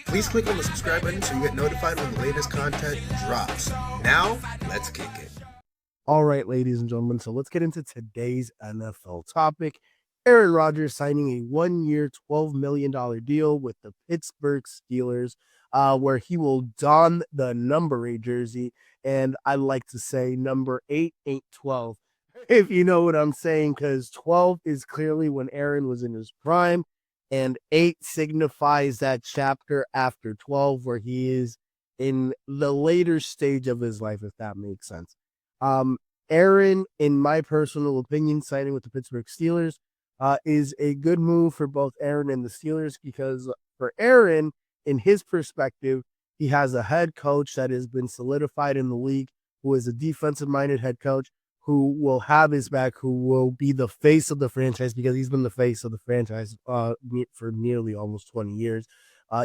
Please click on the subscribe button so you get notified when the latest content drops. Now, let's kick it. All right, ladies and gentlemen, so let's get into today's NFL topic. Aaron Rodgers signing a 1-year, $12 million deal with the Pittsburgh Steelers, where he will don the number 8 jersey. And I like to say number 8 ain't 12, if you know what I'm saying, because 12 is clearly when Aaron was in his prime, and 8 signifies that chapter after 12, where he is in the later stage of his life, if that makes sense. Aaron, in my personal opinion, signing with the Pittsburgh Steelers is a good move for both Aaron and the Steelers, because for Aaron, in his perspective, he has a head coach that has been solidified in the league, who is a defensive-minded head coach, who will have his back, who will be the face of the franchise, because he's been the face of the franchise for nearly almost 20 years,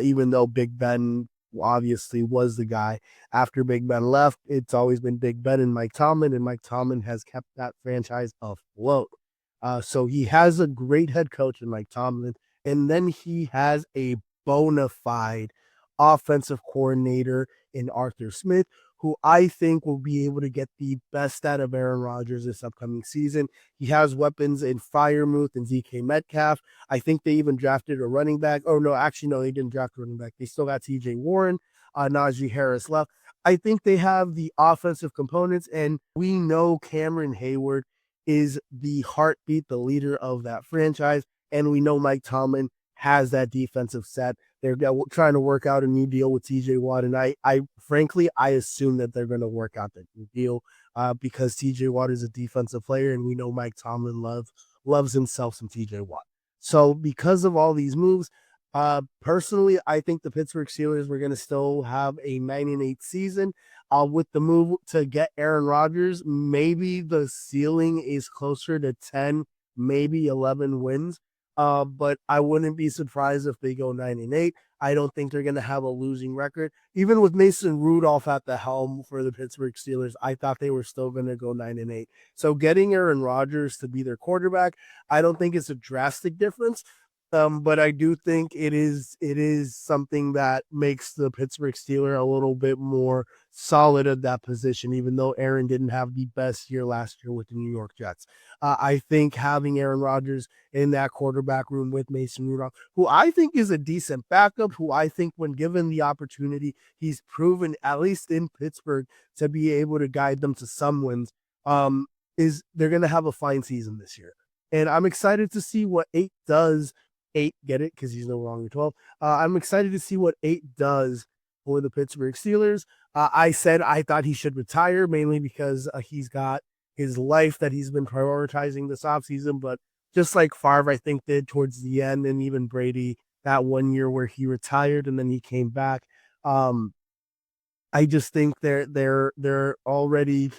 even though Big Ben obviously was the guy. After Big Ben left, it's always been Big Ben and Mike Tomlin has kept that franchise afloat. So he has a great head coach in Mike Tomlin, and then he has a bona fide offensive coordinator in Arthur Smith, who I think will be able to get the best out of Aaron Rodgers this upcoming season. He has weapons in Freiermuth and DK Metcalf. I think they even drafted a running back. Oh, no, actually, no, they didn't draft a running back. They still got TJ Warren, Najee Harris left. I think they have the offensive components, and we know Cameron Hayward is the heartbeat, the leader of that franchise, and we know Mike Tomlin has that defensive set. They're trying to work out a new deal with TJ Watt, and I frankly, I assume that they're going to work out that new deal because TJ Watt is a defensive player, and we know Mike Tomlin loves himself some TJ Watt. So because of all these moves, personally, I think the Pittsburgh Steelers were going to still have a 9-8 season. With the move to get Aaron Rodgers, maybe the ceiling is closer to 10, maybe 11 wins. But I wouldn't be surprised if they go 9-8. I don't think they're going to have a losing record. Even with Mason Rudolph at the helm for the Pittsburgh Steelers, I thought they were still going to go 9-8. So getting Aaron Rodgers to be their quarterback, I don't think it's a drastic difference. But I do think it is something that makes the Pittsburgh Steelers a little bit more solid at that position, even though Aaron didn't have the best year last year with the New York Jets. I think having Aaron Rodgers in that quarterback room with Mason Rudolph, who I think is a decent backup, who I think when given the opportunity, he's proven, at least in Pittsburgh, to be able to guide them to some wins, is they're going to have a fine season this year. And I'm excited to see what 8 does. 8, get it? Because he's no longer 12. I'm excited to see what 8 does for the Pittsburgh Steelers. I said I thought he should retire, mainly because he's got his life that he's been prioritizing this offseason. But just like Favre, I think, did towards the end, and even Brady, that 1 year where he retired and then he came back. I just think they're already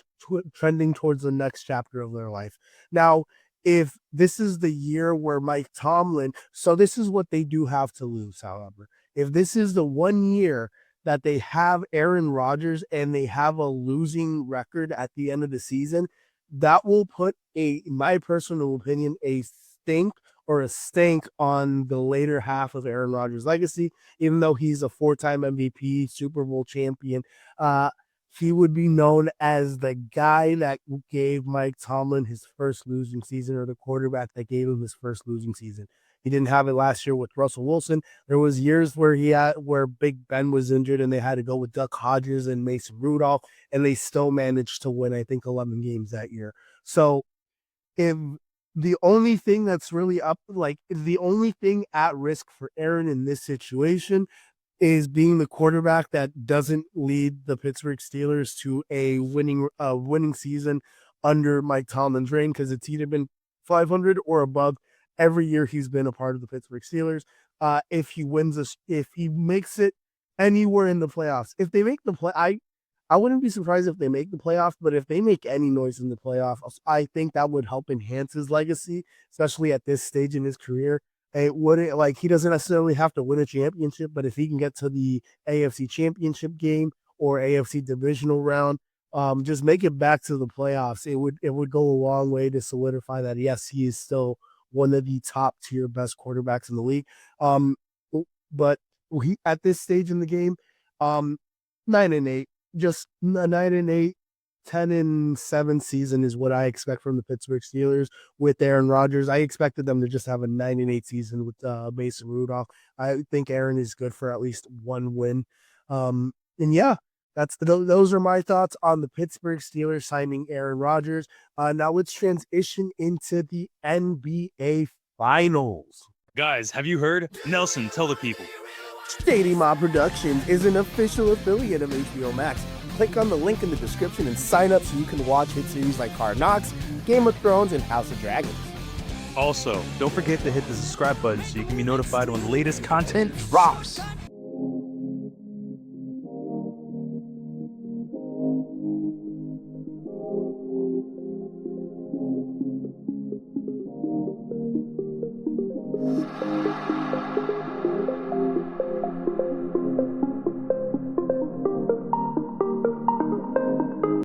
trending towards the next chapter of their life. Now, if this is the year where Mike Tomlin, so this is what they do have to lose, however. If this is the 1 year that they have Aaron Rodgers and they have a losing record at the end of the season, that will put in my personal opinion, a stink or a stank on the later half of Aaron Rodgers' legacy, even though he's a 4-time MVP, Super Bowl champion. He would be known as the guy that gave Mike Tomlin his first losing season, or the quarterback that gave him his first losing season. He didn't have it last year with Russell Wilson. There was years where Big Ben was injured and they had to go with Duck Hodges and Mason Rudolph, and they still managed to win, I think, 11 games that year. So if the only thing that's really the only thing at risk for Aaron in this situation is being the quarterback that doesn't lead the Pittsburgh Steelers to a winning season under Mike Tomlin's reign, because it's either been 500 or above every year he's been a part of the Pittsburgh Steelers. If he makes it anywhere in the playoffs, if they make the play, I wouldn't be surprised if they make the playoffs, but if they make any noise in the playoffs, I think that would help enhance his legacy, especially at this stage in his career. It wouldn't, like, he doesn't necessarily have to win a championship, but if he can get to the AFC championship game or AFC divisional round, just make it back to the playoffs. It would go a long way to solidify that, yes, he is still one of the top tier best quarterbacks in the league. But at this stage in the game, 9-8, just 9-8. 10-7 season is what I expect from the Pittsburgh Steelers with Aaron Rodgers. I expected them to just have a 9-8 season with Mason Rudolph. I think Aaron is good for at least one win. And yeah, those are my thoughts on the Pittsburgh Steelers signing Aaron Rodgers. Now let's transition into the NBA Finals. Guys, have you heard? Nelson, tell the people. Shady Mob Productions is an official affiliate of HBO Max. Click on the link in the description and sign up so you can watch hit series like Hard Knocks, Game of Thrones, and House of Dragons. Also, don't forget to hit the subscribe button so you can be notified when the latest content drops.